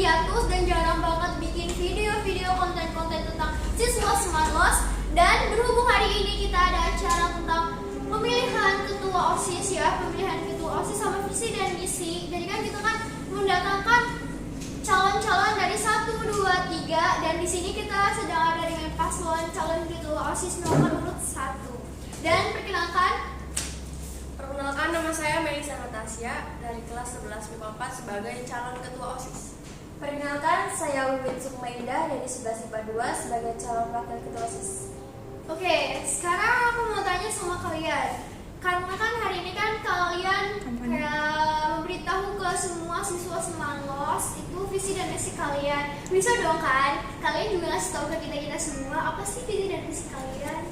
hiatus dan jarang banget bikin video-video konten-konten tentang siswa Semarlos. Dan berhubung hari ini kita ada acara tentang pemilihan ketua OSIS ya, pemilihan ketua OSIS sama visi dan misi. Jadi kan kita kan mendatangkan calon-calon dari 1, 2, 3 dan di sini kita sedang ada dengan paslon calon ketua OSIS nomor urut 1. Dan Perkenalkan, nama saya Melisa Natasya dari kelas 11 MIPA 4 sebagai calon ketua OSIS. Perkenalkan, saya Wiwit Sukmaindah dari 11 MIPA 2 sebagai calon wakil ketua OSIS. Oke, sekarang aku mau tanya sama kalian. Karena kan hari ini kan kalian kayak memberitahu ke semua siswa Semarlos itu visi dan misi kalian. Bisa dong kan? Kalian juga ngasih tahu ke kita semua apa sih visi dan misi kalian?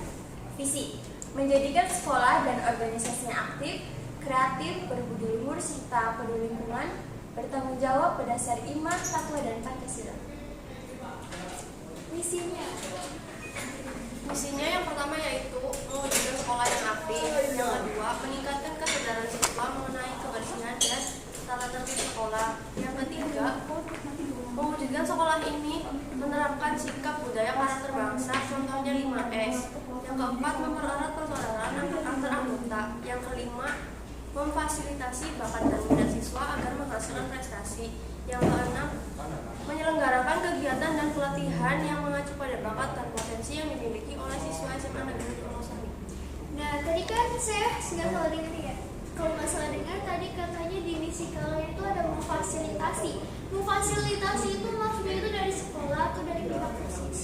Visi: menjadikan sekolah dan organisasinya aktif, kreatif, berbudi luhur, serta peduli lingkungan, bertanggung jawab berdasar iman, takwa, dan Pancasila. Misinya yang pertama yaitu mewujudkan sekolah yang aktif, yang kedua meningkatkan kesadaran siswa mengenai kebersihan dan tata tertib sekolah, yang ketiga mewujudkan sekolah ini menerapkan sikap budaya karakter bangsa, contohnya 5S, yang keempat mempererat persaudaraan antar anggota, yang kelima memfasilitasi bakat dan minat siswa agar menghasilkan prestasi, yang keenam menyelenggarakan kegiatan dan pelatihan yang mengacu pada bakat dan potensi yang dimiliki oleh siswa SMA Negeri Purwosari. Nah, tadi kan saya nggak salah dengar ya. Kalau nggak salah dengar tadi katanya di misi kalian itu ada memfasilitasi. Memfasilitasi itu maksudnya itu dari sekolah atau dari pihak OSIS?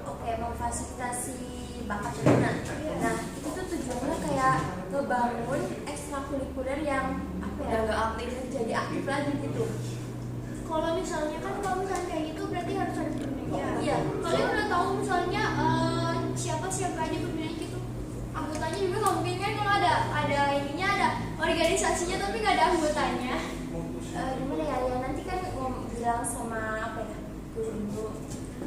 Oke, memfasilitasi bakat dan minat. Nah, itu tuh tujuannya kayak ngebangun ekstrakurikuler yang Udah nggak aktif. jadi aktif lagi gitu. Kalau misalnya kayak gitu berarti harus ada pembinanya. Iya. Kalian udah tahu misalnya siapa aja pembinanya gitu. Anggotanya juga nggak mungkin kan kalau ada ininya, ada organisasinya tapi nggak ada anggotanya. Gimana ya? Ya nanti kan mau bilang sama guru-guru.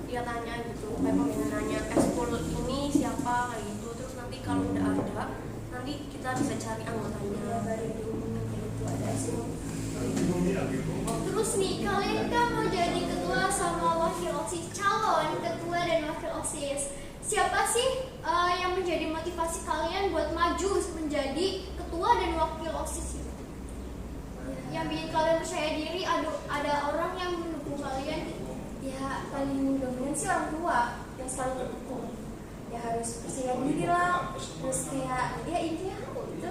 Dia tanya gitu, kayak pembinanya ekskul ini siapa kayak gitu. Terus nanti kalau udah ada, nanti kita bisa cari anggotanya. Baru diumumin kayak gitu, ada SO. Terus nih, kalian kan mau jadi ketua sama wakil OSIS, calon ketua dan wakil OSIS. Siapa sih yang menjadi motivasi kalian buat maju menjadi ketua dan wakil OSIS itu? Yang bikin kalian percaya diri, ada orang yang mendukung kalian gitu. Ya paling dominan sih orang tua yang selalu mendukung. Ya harus percaya diri lah. Terus kayak ya intinya gitu.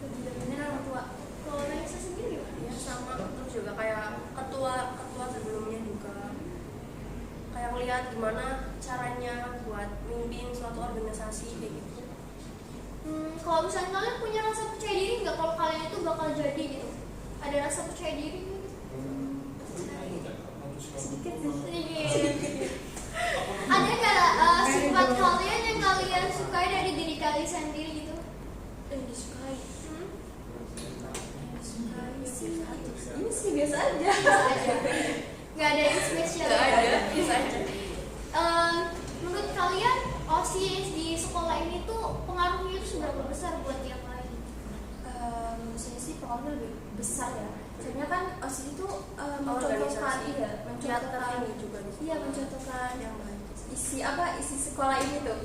Lebih dominan orang tua. Kalau Raisa sendiri Ya sama, terus juga kayak ketua sebelumnya juga kayak melihat gimana caranya buat mimpin suatu organisasi kayak gitu. Kalau misalnya kalian punya rasa percaya diri nggak kalau kalian itu bakal jadi gitu? Ada rasa percaya diri nggak? Sedikit sih. Sedikit. Ada nggak sifat kalian yang kalian sukai dari diri kalian sendiri gitu? Disukai. Ini sih biasa aja. Nggak ada yang spesial. Nggak ada, biasa aja. Menurut kalian OSIS di sekolah ini tuh pengaruhnya itu seberapa besar buat yang lain? Saya sih pengaruhnya lebih besar ya. Soalnya kan OSIS itu mencontohkan mencontohkan Yang baik. isi sekolah ini tuh.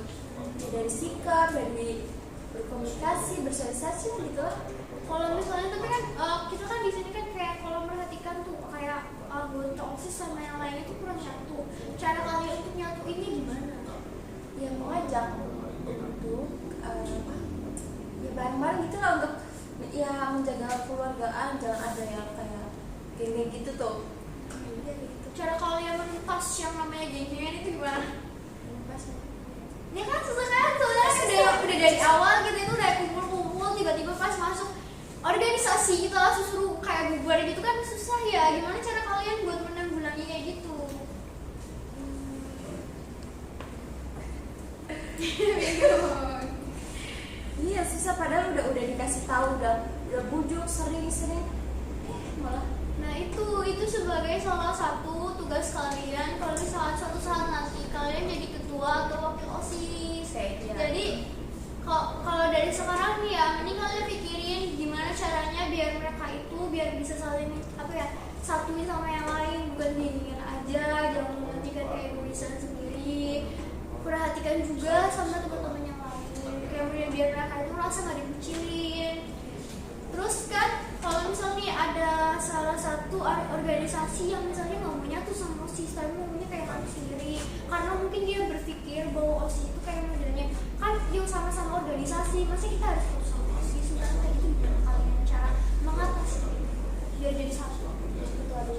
Ya, dari sikap, dari berkomunikasi, bersosialisasi gitu lah. Kalau misalnya tapi kan kita kan di sini kan kayak kalau merhatikan tuh kayak anggota OSIS sama yang lain itu kurang nyatu. Cara kalian untuk nyatu ini gimana? Ya mengajak untuk ya bareng-bareng gitu lah untuk ya menjaga keluargaan, jangan ada yang kayak geng-geng gitu tuh. Ya, gitu. Cara kalian menumpas yang namanya geng-gengan itu gimana? Ya kan susah kan sebenarnya udah dari awal gitu itu udah kumpul-kumpul tiba-tiba pas masuk organisasi kita langsung suruh kayak bubar gitu kan susah ya. Gimana cara kalian buat menanggulangi kayak gitu? Iya susah padahal udah dikasih tahu, udah bujuk sering malah. Nah itu sebagai salah satu tugas kalian kalau misalnya suatu saat nanti kalian jadi ketua atau wakil OSIS. Jadi kalau dari sekarang nih ya, mending kalian pikirin gimana caranya biar mereka itu biar bisa saling satuin sama yang lain, bukan bandingin aja, jangan mementingkan keegoisan sendiri. Perhatikan juga sama teman-teman yang lain, kayak biar mereka itu merasa nggak dikucilin. Terus kan kalau misalnya ada salah satu organisasi yang misalnya ngomongnya tuh sama OSIS, tapi ngomongnya kayak kalian sendiri, karena mungkin dia berpikir bahwa OSIS itu kayak modelnya kan yang sama-sama organisasi, pasti kita harus tahu sama OSIS. Sebenarnya kayak gitu gimana kalian cara mengatasi biar jadi satu. Itu ada.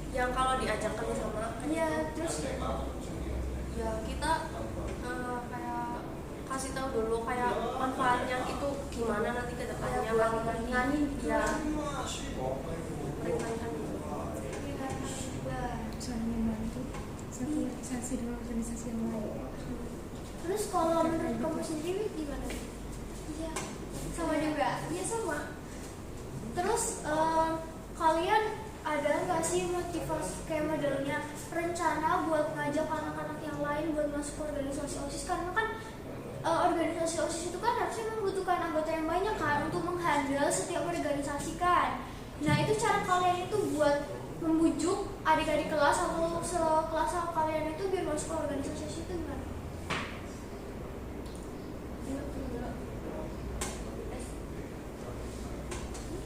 Yang kalau diajak kerjasama Ya terus ya kita kayak kasih tahu dulu kayak manfaatnya itu gimana nanti ke depannya, buat kalau nanti ngeringanin ya meringankan gitu. saling membantu satu organisasi dengan organisasi yang lain. Terus kalau menurut kamu sendiri gimana? Iya, sama juga. Iya sama. Terus kalian ada nggak sih motivasi kayak modelnya rencana buat ngajak anak-anak yang lain buat masuk ke organisasi OSIS? Karena kan organisasi OSIS itu kan harusnya membutuhkan anggota yang banyak kan untuk menghandle setiap organisasi kan. Nah itu cara kalian itu buat membujuk adik-adik kelas atau sekelas sama kalian itu biar masuk ke organisasi OSIS itu gimana?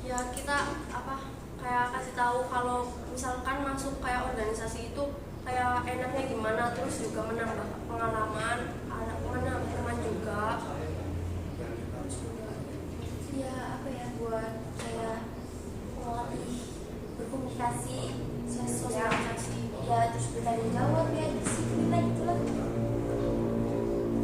Ya kita kayak kasih tahu kalau misalkan masuk kayak organisasi itu kayak enaknya gimana, terus juga menambah pengalaman, menambah teman juga. Terus juga Ya apa ya, buat kayak melatih berkomunikasi, sosialisasi, ya terus bertanggung jawab, ya disiplin lah gitu lah.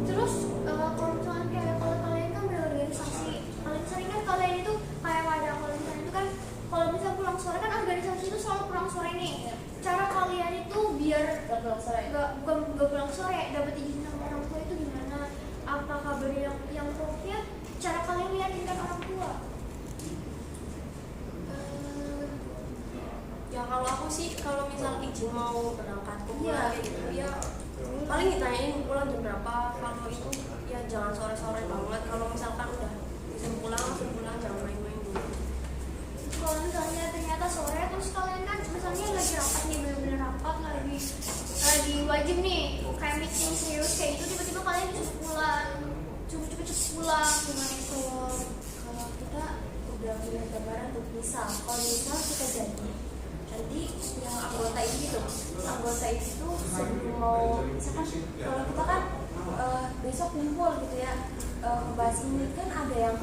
Terus kalau misalkan kayak kalau kalian kan berorganisasi, paling sering kan kalian itu kayak ada kalau misalnya itu kan kalau misalnya pulang sore kan organisasi itu selalu pulang sore nih. Cara kalian itu biar Gak pulang sore. bukan pulang sore dapat izin sama orang tua itu gimana? Apa kabar yang pokoknya cara kalian meyakinkan orang tua? ya kalau aku sih kalau misal izin mau berangkat ke Iya. pulang kayak gitu ya paling ditanyain pulang jam berapa. Kalau itu ya jangan sore-sore banget, kalau misalkan udah bisa pulang langsung pulang, jangan main-main dulu. Kalau misalnya ternyata sore terus kalian kan misalnya lagi rapat nih, bener-bener rapat lagi wajib nih kayak meeting serius kayak gitu, tiba-tiba kalian cepet pulang, cepet pulang, gimana itu? Kalau kita udah punya gambaran tuh, misal kita jadi nanti yang anggota ini tuh, anggota itu sebelum mau misalkan kalau kita kan besok kumpul gitu ya, bahas ini kan ada yang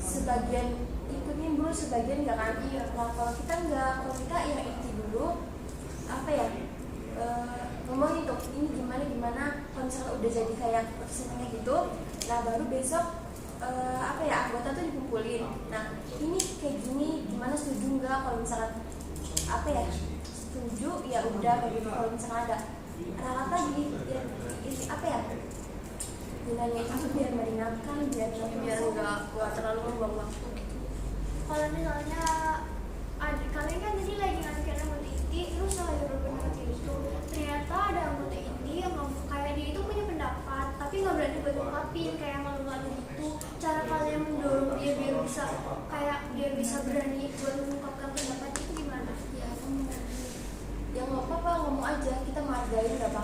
sebagian ikut nimbrung, sebagian enggak kan. Nah kalau kita enggak, kalau kita yang inti dulu apa ya, ngomongin tuh ini gimana kalau misalnya udah jadi kayak persennya gitu, nah baru besok apa ya, anggota tuh dikumpulin. Nah ini kayak gini gimana, setuju nggak? Kalau misalkan apa ya, setuju ya udah kayak gitu. Kalau misalkan ada ralat lagi ya, ini apa ya, gunanya itu biar meringankan, biar nggak terlalu membuang waktu gitu. Kalau misalnya kalian kan tadi lagi ngajakin anggota inti, terus lagi berpendapat itu, ternyata ada anggota inti yang ngomong kayak dia itu punya pendapat tapi nggak berani buat ungkapin, kayak malu-malu gitu. Cara kalian mendorong dia biar bisa kayak dia bisa berani buat mengungkapkan pendapat itu gimana? ya yang nggak apa-apa, ngomong aja, kita menghargai, nggak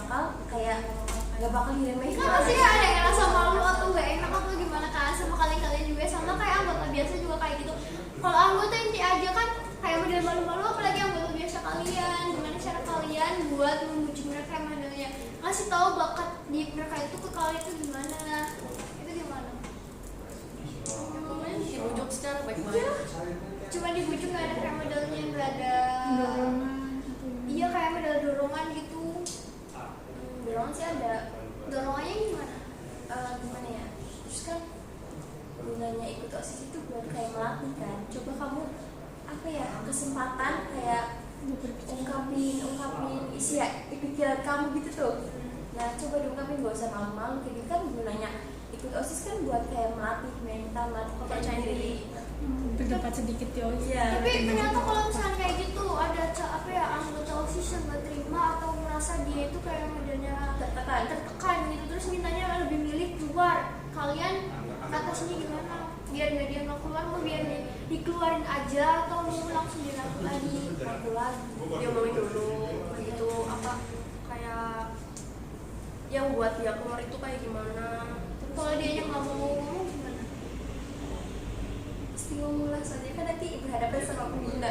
bakal diremehin. Kan pasti ada yang ngerasa malu atau nggak enak atau gimana kan sama kalian juga, sama kayak anggota biasa juga kayak gitu. Kalau anggota inti aja kan kayak model malu-malu, apalagi anggota biasa kalian. Gimana cara kalian buat membujuk mereka yang modelnya ngasih tahu bakat di mereka itu ke kalian itu gimana? Itu gimana? Pokoknya dibujuk secara baik-baik. Cuma dibujuk, nggak ada kayak modelnya, nggak ada. Iya kayak model dorongan gitu. Dorongan sih ada. Dorongannya gimana? Gimana ya, terus kan gunanya ikut OSIS itu buat kayak melatih kan. Coba kamu apa ya, kesempatan kayak ungkapin isi ya, pikiran kamu gitu tuh. Nah coba diungkapin, gak usah malu-malu kayak gitu kan. Gunanya ikut OSIS kan buat kayak melatih mental, melatih kepercayaan diri. Berdebat sedikit ya. Iya. Tapi ternyata kalau misalnya kayak gitu ada apa ya, anggota OSIS yang nggak terima atau merasa dia itu kayak modelnya tertekan gitu, terus mintanya lebih milih keluar, kalian atasnya gimana biar nggak dia nggak keluar, mau biar dikeluarin aja atau mau langsung dilakukan lagi? Waktu lagi. diomongin dulu gitu apa kayak yang buat dia keluar itu kayak gimana. Kalau dia yang nggak mau ngomong gimana? Pasti ngomong lah, soalnya kan nanti berhadapan sama pembina.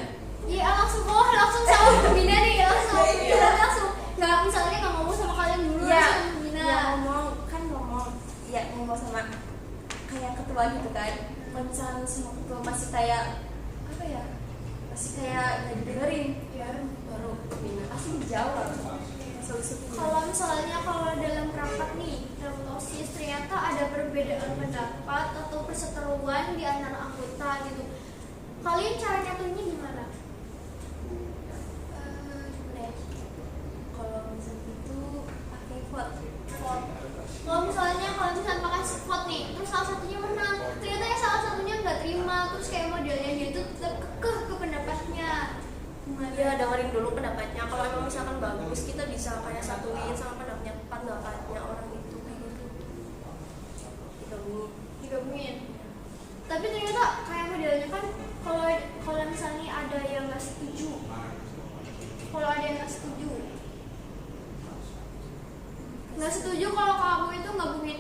Iya langsung sama pembina nih, langsung sama pembina langsung. Nggak misalnya nggak ngomong sama kalian dulu Iya, langsung sama pembina. ya ngomong sama kayak ketua gitu kan. Kalau misalnya sama ketua masih kayak apa ya, masih kayak nggak didengerin, ya baru pembina pasti dijawab solusi. Kalau misalnya kalau dalam rapat nih, dalam OSIS ternyata ada perbedaan pendapat atau perseteruan di antara anggota gitu. Kalian cara nyatuinnya gimana? Gimana ya? Kalau misalnya itu pakai vote. Kalau misalnya pakai vote nih, terus salah satunya menang, ternyata yang salah satunya nggak terima, terus kayak modelnya dia tuh tetap kekeh ke pendapatnya. Ya dengerin dulu pendapatnya. Kalau emang misalkan bagus kita bisa kayak satuin sama pendapatnya orang itu kayak gitu. Digabungin. Tapi ternyata kayak modelnya kan kalau misalnya ada yang nggak setuju, nggak setuju kalau kamu itu gabungin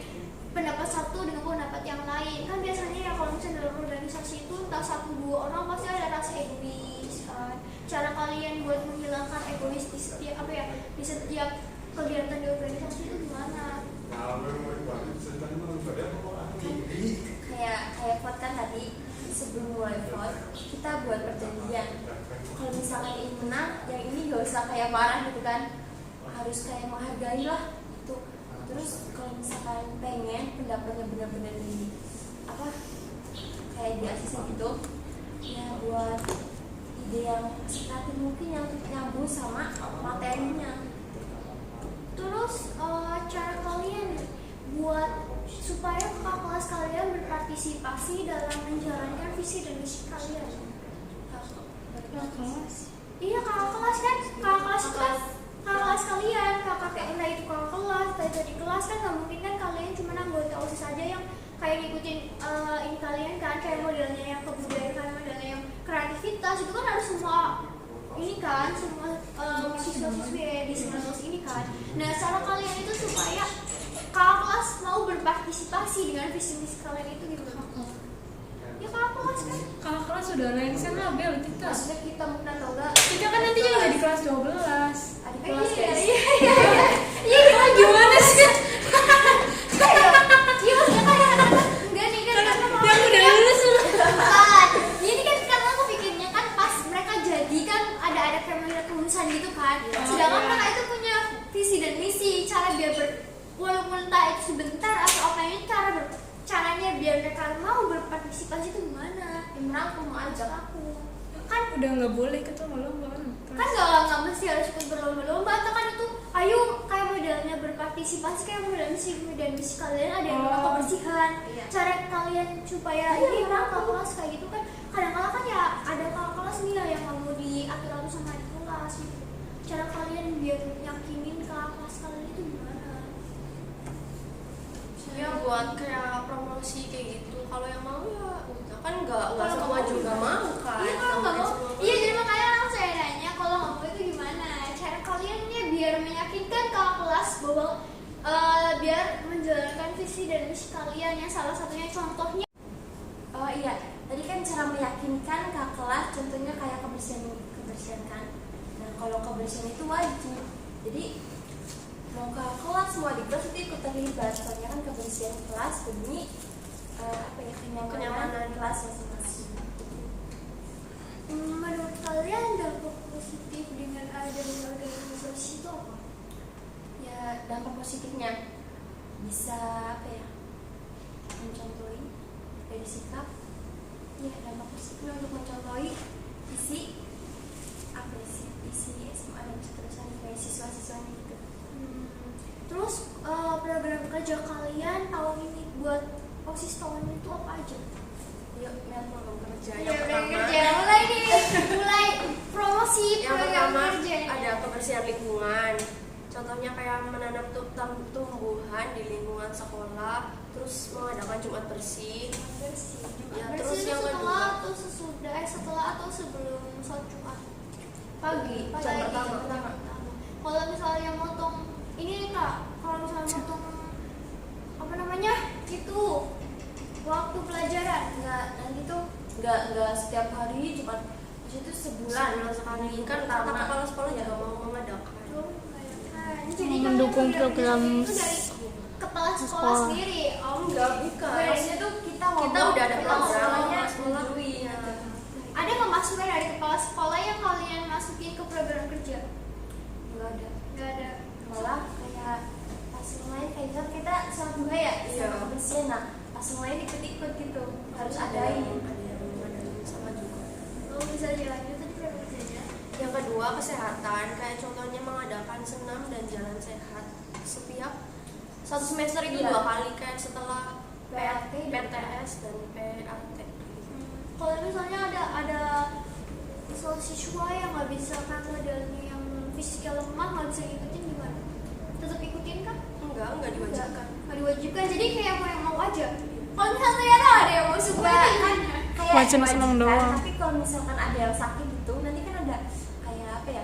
pendapat satu dengan pendapat yang lain, kan biasanya ya kalau misalnya dalam organisasi itu entah 1-2 orang pasti ada rasa egois kan. Cara kalian buat menghilangkan egois di setiap kegiatan di organisasi itu gimana? Kayak vote kan tadi, sebelum mulai vote kita buat perjanjian. Kalau misalkan ini menang, yang ini gak usah kayak marah gitu kan, harus kayak menghargai lah gitu. Terus kalau misalkan pengen pendapatnya benar-benar di apa kayak di ACC gitu, ya buat ide yang sekali mungkin yang nyambung sama materinya. Terus cara kalian buat supaya kakak kelas kalian berpartisipasi dalam menjalankan visi dan misi kalian. kelas. Iya kakak kelas kan, kakak kelas itu kan kakak kelas kalian, kakak entah itu kakak kelas, entah itu di kelas kan nggak mungkin kan kalian cuma anggota OSIS aja yang kayak ngikutin ini kalian kan kayak modelnya yang kebudayaan, modelnya yang kreativitas itu kan harus semua ini kan semua siswa-siswi di semester ini kan. Nah cara kalian itu supaya kakak kelas mau berpartisipasi dengan visi misi kalian itu gimana? Ya kakak kelas kan. Kakak kelas sudah lengser lah Bel kita. Maksudnya kita mungkin atau enggak? Kita kan nanti juga di kelas 12. Adik kelas guys. Iya gimana sih? Iya maksudnya kayak enggak nih kan Yang udah lulus loh. bukan. Ini kan karena aku pikirnya kan pas mereka jadi kan ada kayak kelulusan gitu kan. Sedangkan mereka itu punya visi dan misi, cara biar walaupun entah itu sebentar atau apa ini caranya biar mereka mau berpartisipasi itu gimana? Yang merangkum ajak aku. Kan Udah nggak boleh ikut lomba kan nggak mesti harus ikut berlomba-lomba atau kan itu ayo kayak modelnya berpartisipasi kayak model misi kalian ada yang melakukan kebersihan. Iya. Cara kalian supaya ini kakak kelas kayak gitu kan kadang-kadang kan ya ada kakak kelas nih yang nggak mau diatur sama adik kelas gitu. Cara kalian biar yakinin kakak kelas kalian itu gimana? Ya buat kayak promosi kayak gitu. Kalau yang mau ya udah kan nggak Kalau semua nggak juga mau kan. Iya kalau nggak mau, Semua iya jadi makanya langsung saya nanya kalau nggak mau itu gimana? Cara kalian ya biar meyakinkan kakak kelas bahwa biar menjalankan visi dan misi kalian yang salah satunya contohnya. Oh iya, tadi kan cara meyakinkan kakak kelas contohnya kayak kebersihan kan. Nah kalau kebersihan itu wajib. Jadi mau kakak kelas mau di kelas itu ikut terlibat. Soalnya kan kebersihan kelas demi apa ya kenyamanan kelas masing-masing. Menurut kalian dampak positif dengan adanya organisasi itu apa? Ya dampak positifnya bisa apa ya mencontohi dari sikap. Ya dampak positifnya untuk mencontohi isi apa ya sih isi SMA dan seterusnya kayak siswa-siswanya gitu. Terus program kerja kalian tahun ini buat OSIS tahun ini itu apa aja? Yuk lihat program kerja. Ya, program kerja mulai promosi yang program pertama kerja. ada kebersihan lingkungan. Contohnya kayak menanam tumbuhan di lingkungan sekolah. terus mengadakan Jumat bersih. Ya, Bersih terus itu yang setelah kedua atau sesudah setelah atau sebelum sholat Jumat? pagi, jam pertama. Kalau misalnya motong ini kak, kalau misalnya motong apa namanya itu waktu pelajaran Enggak, nanti tuh enggak setiap hari, cuma itu sebulan sekali kan kata kepala sekolah juga mau mengadakan. jadi Mendukung kalian program itu dari kepala sekolah sekolah. sendiri. Oh Enggak, bukan. Biasanya tuh kita Kita udah ada kepala program sekolahnya sekolah. setujuin. ada nggak masukan dari kepala sekolah yang kalian masukin ke program kerja? Enggak ada. Nggak ada. Malah kayak pas main kayak kan kita sholat duha ya, Iya. sama kebersihan. Nah, pas main ikut-ikut gitu, harus adain. Ada yang mengadain sama juga. Lo bisa dilanjut tadi program kerjanya? Yang kedua kesehatan, kayak contohnya mengadakan senam dan jalan sehat setiap satu semester itu Iya. 2 kali kayak setelah PAT, PTS dan PAT. Kalau misalnya ada siswa yang nggak bisa kan modelnya yang fisiknya lemah nggak bisa ngikutin gimana? Tetap ikutin kan? Enggak diwajibkan. Nggak diwajibkan. Jadi kayak mau yang mau aja. Kalau misalnya ternyata ada yang mau suka Enggak, kan? kayak Wajib seneng kan, doang. tapi kalau misalkan ada yang sakit gitu, nanti kan ada kayak apa ya?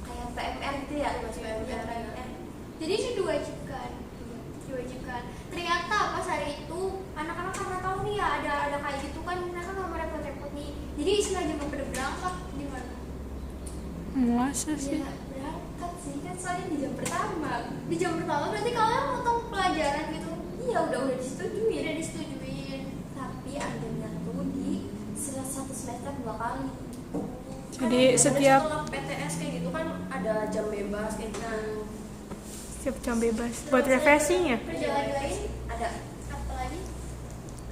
Kayak PMR gitu ya, Masih Iya, PMR. Jadi itu diwajibkan. Diwajibkan. Ternyata pas hari itu anak-anak karena tahu nih ya ada kayak gitu kan mereka nggak mau repot-repot nih. Jadi sengaja mau pada berangkat gimana? Masa sih? Ya, berangkat sih kan soalnya di jam pertama. Di jam pertama berarti kalian potong pelajaran gitu? Iya, udah disetujuin. Udah disetujuin. Tapi adanya tuh di satu semester 2 kali. Jadi Kan setiap setelah PTS kayak gitu kan ada jam bebas kayak gitu. jam bebas buat refreshing ya. Perjalanan lain Ada apa lagi?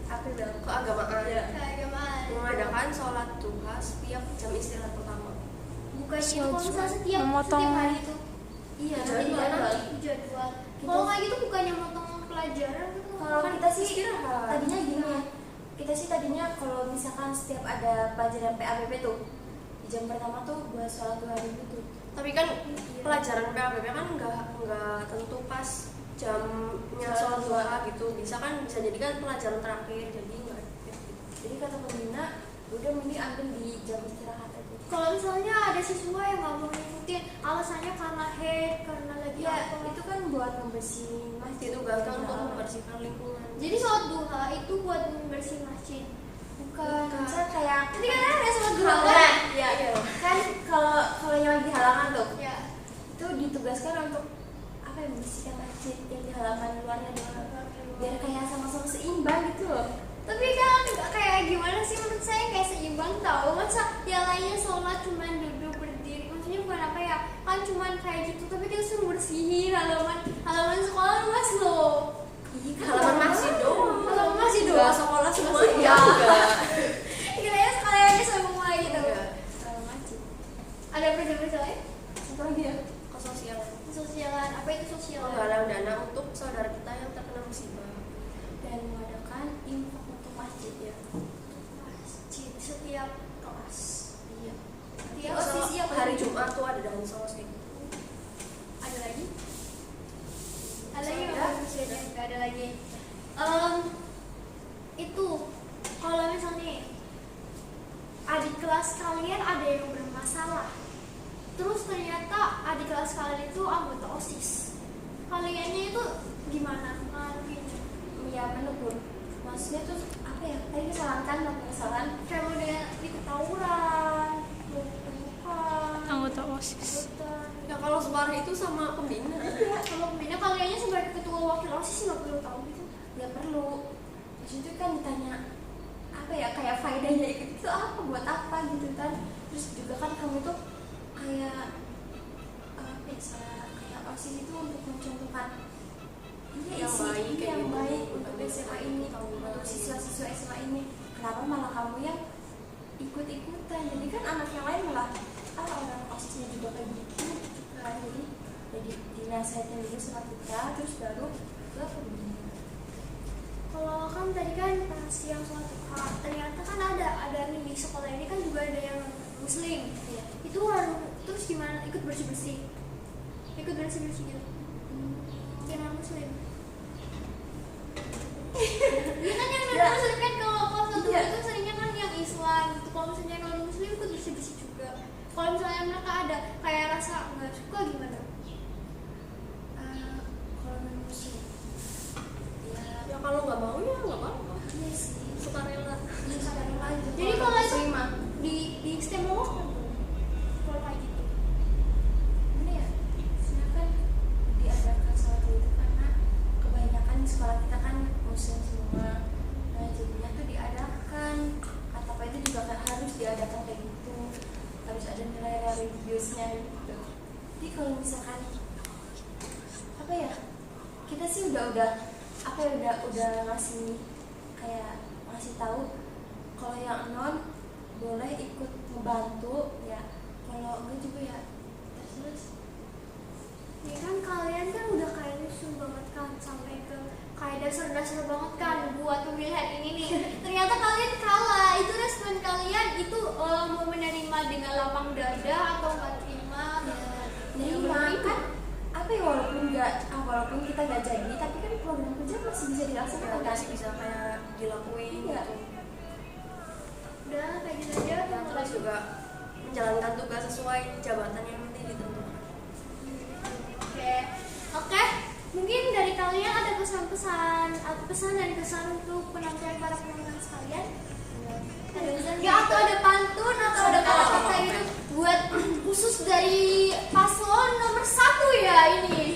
apa bilang? Keagamaan. Iya. Keagamaan. Mengadakan sholat duha setiap jam istirahat pertama. Bukan itu Sholat kalau misalnya Jumat. setiap Memotong. hari itu. Iya, Jadwal. nanti Jadwal. Kita- Kalau kayak gitu bukannya motong pelajaran gitu. Kalau kita sih istirahat. tadinya gini ya. Kita sih tadinya kalau misalkan setiap ada pelajaran PABB tuh di jam pertama tuh buat sholat 2 hari gitu. Tapi kan pelajaran PABB kan nggak tentu pas jamnya sholat duha gitu. Bisa jadi kan pelajaran terakhir jadi nggak. Jadi kata pembina udah mending ambil di jam istirahat aja. Kalau misalnya ada siswa yang nggak mau ngikutin alasannya karena head, karena lagi Ya apa. itu kan buat membersihin masjid. Ditugaskan untuk membersihkan lingkungan. Jadi sholat duha itu buat membersih masjid. Bukan, misalnya kayak Nanti kan ada sholat duha Nah, kan? ya, kan kalau yang lagi di halaman tuh Ya. itu ditugaskan untuk apa ya, membersihkan masjid yang di halaman luarnya doang biar kayak sama-sama seimbang gitu loh. Tapi kan nggak kayak gimana sih menurut saya kayak seimbang tahu masa yang lainnya sholat cuman duduk berdiri maksudnya bukan apa ya kan cuman kayak gitu tapi kita suruh bersihin halaman sekolah luas loh. Halaman masjid doang. Halaman masjid Nggak doang. sekolah semua Masjid ya. doang. Kira-kira sekalian aja semua gitu. Halaman masjid. Ada program lain? Satu lagi ya. Kesosialan. Sosialan apa itu sosialan? Menggalang dana untuk saudara kita yang terkena musibah. Dan mengadakan infak untuk masjid ya. Masjid setiap kelas. Iya. Setiap Oh, Kalau setiap hari Jumat tuh ada dansos kayak gitu. Ada lagi? Ada lagi Ada. nggak? Nggak ada lagi. Itu kalau misalnya adik kelas kalian ada yang bermasalah, terus ternyata adik kelas kalian itu anggota OSIS, kaliannya itu gimana ngaruhinnya? Ya menegur. Maksudnya tuh apa ya? Tadi kesalahan kan, melakukan kesalahan. Kayak model ikut tawuran, bukan Anggota OSIS. Ya kalau separah itu sama pembina. Iya, kalau pembina kaliannya sebagai ketua wakil OSIS nggak perlu tahu gitu. Ya perlu. Di situ kan ditanya apa ya, kayak faedahnya ikut itu apa, buat apa gitu kan. Terus juga kan kamu tuh kayak apa ya, kayak OSIS itu untuk mencontohkan Yang baik kayak yang gitu. baik untuk SMA ini, Tawuran. untuk siswa-siswa SMA ini. Kenapa malah kamu yang ikut-ikutan? Jadi kan anak yang lain malah orang OSISnya juga kayak gitu kan. Jadi dinasihatin dulu sama kita, terus baru ke pembina. Kalau kan tadi kan pas yang sholat duha, ternyata kan ada nih di sekolah ini kan juga ada yang muslim. Iya. Itu harus terus gimana ikut bersih bersih gitu. Yang non muslim. ada kayak rasa nggak suka gimana? Kalau manusia Ya kalau nggak mau ya nggak apa-apa. iya sih, Suka rela. ini kadang aja. Jadi kalau itu terima. di stimulus kan kalau kayak gitu. Gimana ya? Sebenarnya kan diadakan saat itu karena kebanyakan di sekolah kita kan muslim semua. Nah jadinya tuh diadakan. Kata apa itu juga kan harus diadakan kayak gitu. Harus ada nilai religiusnya gitu. Jadi kalau misalkan apa ya? Kita sih udah apa ya udah ngasih kayak ngasih tahu kalau yang non boleh ikut membantu ya, kalau enggak juga ya terus. Ya kan kalian kan udah kayak rusuh banget kan sampai ke kayak dasar-dasar banget kan buat pemilihan ini nih. Ternyata kalian kalah. Itu respon kalian itu mau menerima dengan lapang dada atau nggak terima? Nerima kan apa ya, walaupun kita nggak jadi tapi kan program kerja masih bisa dilaksanakan kan? Masih bisa kayak dilakuin Iya. gitu. Udah kayak gitu aja. Ya, terus juga menjalankan tugas sesuai jabatan yang nanti ditentukan. Oke. Mungkin dari kalian ada pesan-pesan atau pesan dan kesan untuk penonton para penonton sekalian? Ya atau ada pantun atau ada kata-kata itu buat khusus dari paslon nomor 1 ya ini.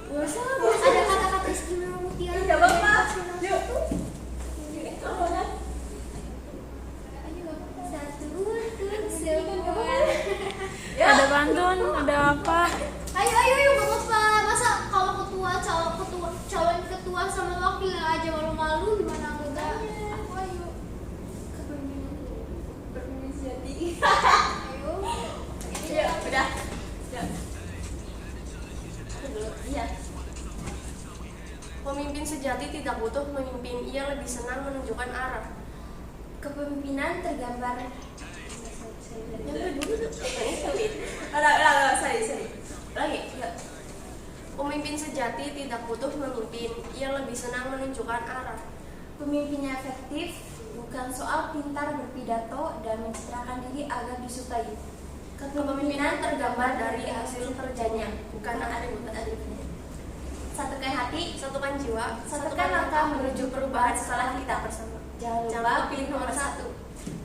Ada kata-kata istimewa mutiara. Nggak apa-apa. Yuk. Ada pantun, ada apa? Ayo, gak apa-apa. Masa kalau calon ketua sama wakil yang aja malu-malu gimana anggotanya? Aku ayo kepemimpinan sejati. Ayo. Ya udah. Ya. Aku dulu. Iya. Pemimpin sejati tidak butuh memimpin, ia lebih senang menunjukkan arah. Kepemimpinan tergambar. Yang kedua, Sorry. Lagi. Ya. pemimpin sejati tidak butuh memimpin, ia lebih senang menunjukkan arah. Pemimpinnya efektif bukan soal pintar berpidato dan mencitrakan diri agar disukai. Kepemimpinan tergambar dari hasil kerjanya, bukan atribut-atributnya. Satukan hati, Satukan jiwa, satukan langkah menuju perubahan setelah kita bersama. Jangan lupa pilih nomor 1.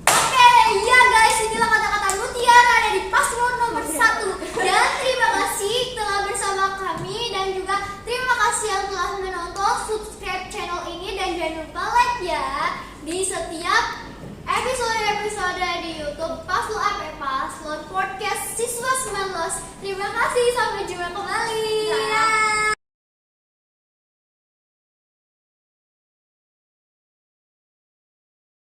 Oke, ya guys, inilah kata-kata mutiara dari paslon nomor 1. Dan terima kasih telah bersama kami dan juga terima kasih yang telah menonton, subscribe channel ini dan jangan lupa like ya di setiap episode di YouTube Paslon Podcast Siswa 19. Terima kasih, sampai jumpa kembali.